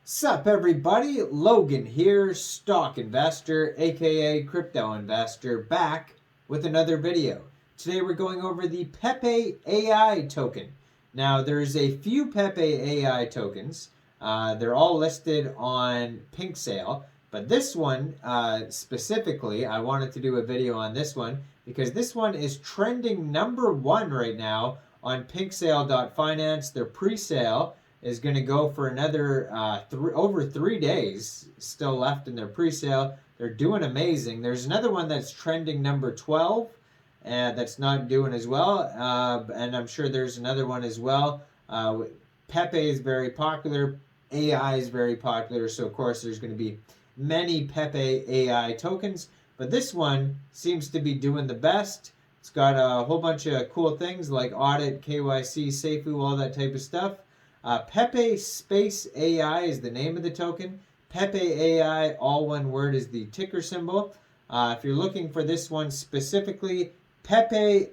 Sup everybody, Logan here, stock investor, aka crypto investor, back with another video. Today we're going over the Pepe AI token. Now there's a few Pepe AI tokens. They're all listed on Pinksale, but this one specifically, I wanted to do a video on this one because this one is trending #1 right now on Pinksale.finance. Their pre-sale is going to go for another over 3 days still left in their pre-sale. They're doing amazing. There's another one that's trending #12 and that's not doing as well, and I'm sure there's another one as well. Pepe is very popular, AI is very popular, so of course there's going to be many Pepe AI tokens, but this one seems to be doing the best. It's got a whole bunch of cool things like audit, KYC, SAFU, all that type of stuff. Pepe Space AI is the name of the token. Pepe AI, all one word, is the ticker symbol. If you're looking for this one specifically, pepeai.me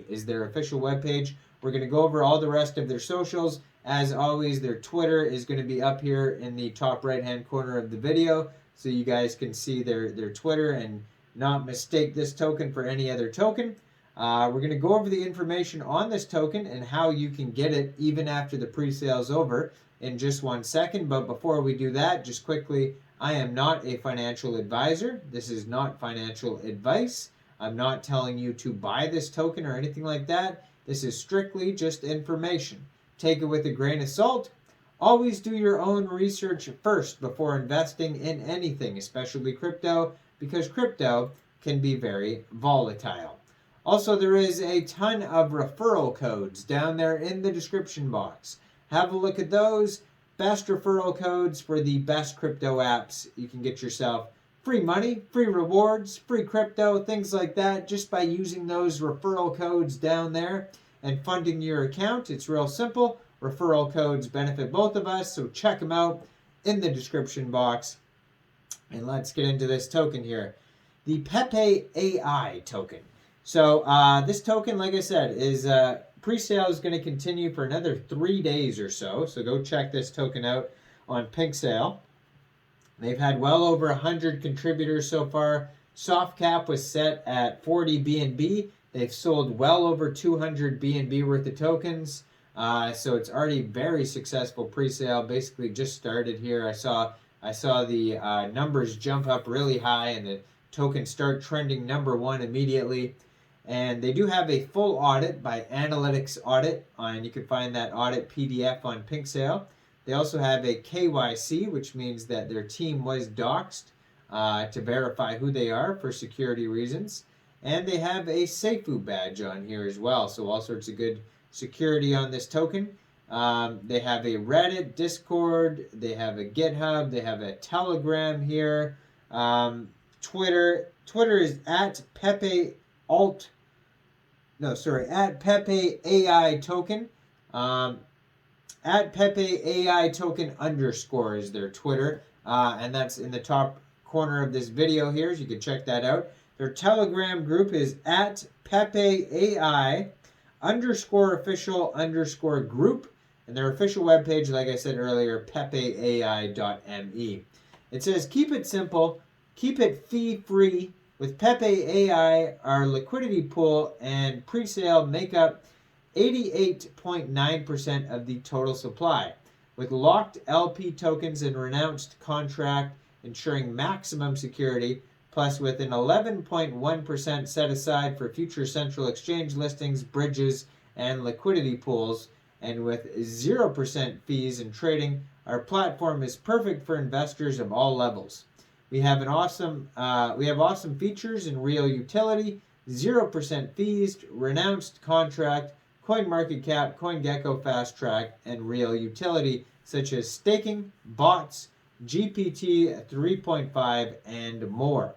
is their official webpage. We're going to go over all the rest of their socials. As always, their Twitter is going to be up here in the top right-hand corner of the video, so you guys can see their Twitter and not mistake this token for any other token. We're going to go over the information on this token and how you can get it even after the pre-sale is over in just 1 second. But before we do that, just quickly, I am not a financial advisor. This is not financial advice. I'm not telling you to buy this token or anything like that. This is strictly just information. Take it with a grain of salt. Always do your own research first before investing in anything, especially crypto, because crypto can be very volatile. Also, there is a ton of referral codes down there in the description box. Have a look at those. Best referral codes for the best crypto apps. You can get yourself free money, free rewards, free crypto, things like that, just by using those referral codes down there and funding your account. It's real simple. Referral codes benefit both of us, so check them out in the description box. And let's get into this token here. The Pepe AI token. So this token, like I said, is pre-sale is going to continue for another 3 days or so. So go check this token out on Pinksale. They've had well over 100 contributors so far. Soft cap was set at 40 BNB. They've sold well over 200 BNB worth of tokens. So it's already very successful pre-sale. Basically just started here. I saw the numbers jump up really high and the token start trending #1 immediately. And they do have a full audit by Analytics Audit, and you can find that audit PDF on Pinksale. They also have a KYC, which means that their team was doxxed to verify who they are for security reasons. And they have a SAFU badge on here as well, so all sorts of good security on this token. They have a Reddit, Discord, they have a GitHub, they have a Telegram here. Twitter is at Pepe at Pepe AI token. At Pepe AI token _ is their Twitter. And that's in the top corner of this video here, so you can check that out. Their Telegram group is at Pepe AI _official _group. And their official webpage, like I said earlier, pepeai.me. It says, keep it simple, keep it fee-free. With Pepe AI, our liquidity pool and pre-sale make up 88.9% of the total supply, with locked LP tokens and renounced contract ensuring maximum security, plus with an 11.1% set aside for future central exchange listings, bridges, and liquidity pools, and with 0% fees in trading, our platform is perfect for investors of all levels. We have awesome features in real utility, 0% fees, renounced contract, CoinMarketCap, CoinGecko Fast Track, and real utility such as staking, bots, GPT 3.5, and more.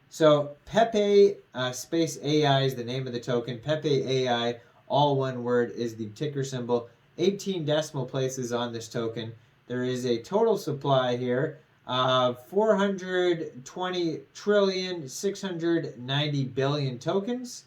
So Pepe Space AI is the name of the token. Pepe AI, all one word, is the ticker symbol. 18 decimal places on this token. There is a total supply here. 420,690,000,000,000 tokens.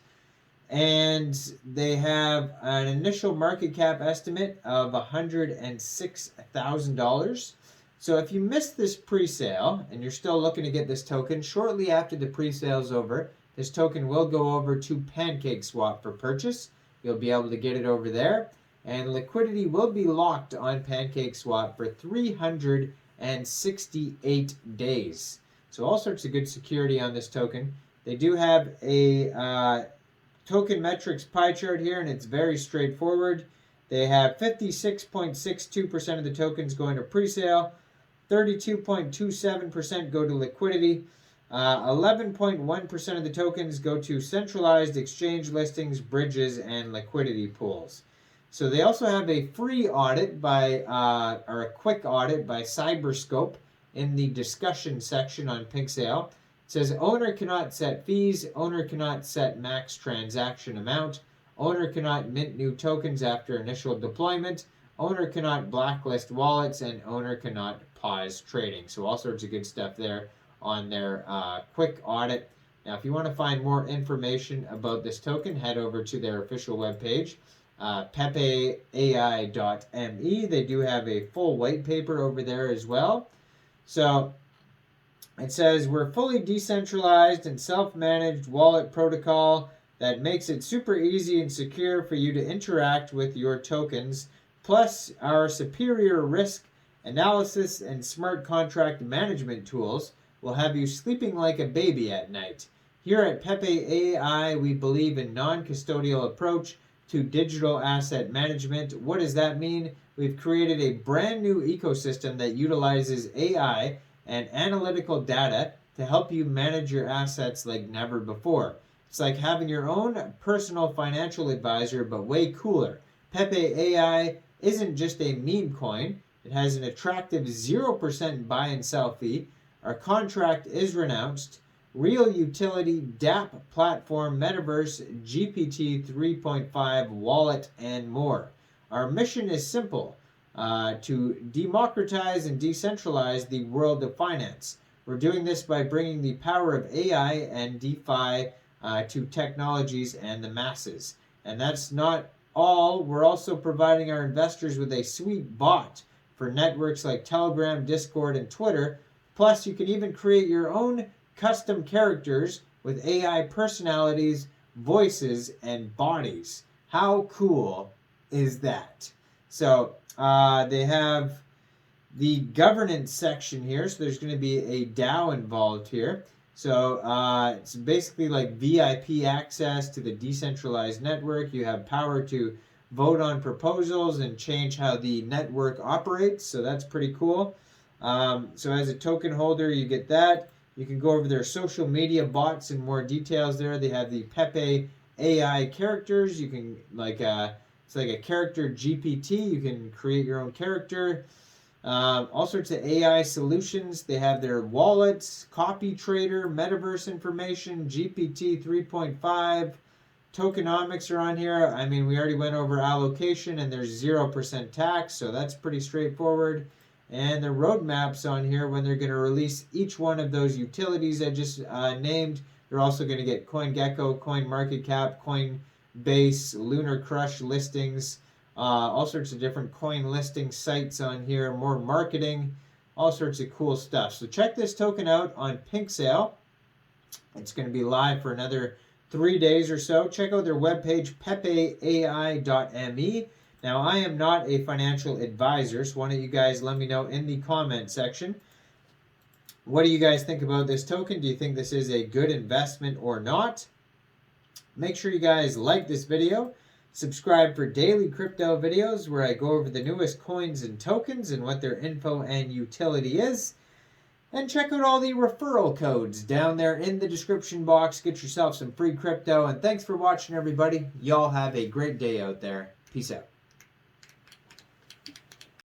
And they have an initial market cap estimate of $106,000. So if you missed this pre-sale and you're still looking to get this token, shortly after the pre-sale is over, this token will go over to PancakeSwap for purchase. You'll be able to get it over there. And liquidity will be locked on PancakeSwap for 368 days. So all sorts of good security on this token. They do have a token metrics pie chart here, and it's very straightforward. They have 56.62% of the tokens going to pre-sale, 32.27% go to liquidity, 11.1% of the tokens go to centralized exchange listings, bridges, and liquidity pools. So they also have a free audit by, or a quick audit by Cyberscope in the discussion section on Pinksale. It says, owner cannot set fees, owner cannot set max transaction amount, owner cannot mint new tokens after initial deployment, owner cannot blacklist wallets, and owner cannot pause trading. So all sorts of good stuff there on their quick audit. Now, if you want to find more information about this token, head over to their official webpage, pepeai.me. They do have a full white paper over there as well. So it says, we're fully decentralized and self-managed wallet protocol that makes it super easy and secure for you to interact with your tokens. Plus, our superior risk analysis and smart contract management tools will have you sleeping like a baby at night. Here at Pepeai, we believe in non-custodial approach to digital asset management. What does that mean? We've created a brand new ecosystem that utilizes AI and analytical data to help you manage your assets like never before. It's like having your own personal financial advisor, but way cooler. Pepeai isn't just a meme coin. It has an attractive 0% buy and sell fee. Our contract is renounced. Real utility, DApp platform, metaverse, GPT 3.5 wallet, and more. Our mission is simple, to democratize and decentralize the world of finance. We're doing this by bringing the power of AI and DeFi to technologies and the masses. And that's not all. We're also providing our investors with a sweet bot for networks like Telegram, Discord, and Twitter. Plus, you can even create your own custom characters with AI personalities, voices, and bodies. How cool is that? So they have the governance section here. So there's going to be a DAO involved here. So it's basically like VIP access to the decentralized network. You have power to vote on proposals and change how the network operates. So that's pretty cool. So as a token holder, you get that. You can go over their social media bots in more details there. They have the Pepe AI characters. You can, it's like a character GPT. You can create your own character. All sorts of AI solutions. They have their wallets, copy trader, metaverse information, GPT 3.5. Tokenomics are on here. I mean, we already went over allocation, and there's 0% tax, so that's pretty straightforward. And the roadmaps on here when they're going to release each one of those utilities I just named. They're also going to get CoinGecko, CoinMarketCap, Coinbase, Lunar Crush listings, all sorts of different coin listing sites on here, more marketing, all sorts of cool stuff. So check this token out on Pinksale. It's going to be live for another 3 days or so. Check out their webpage, pepeai.me. Now, I am not a financial advisor, so why don't you guys let me know in the comment section. What do you guys think about this token? Do you think this is a good investment or not? Make sure you guys like this video. Subscribe for daily crypto videos where I go over the newest coins and tokens and what their info and utility is. And check out all the referral codes down there in the description box. Get yourself some free crypto. And thanks for watching, everybody. Y'all have a great day out there. Peace out.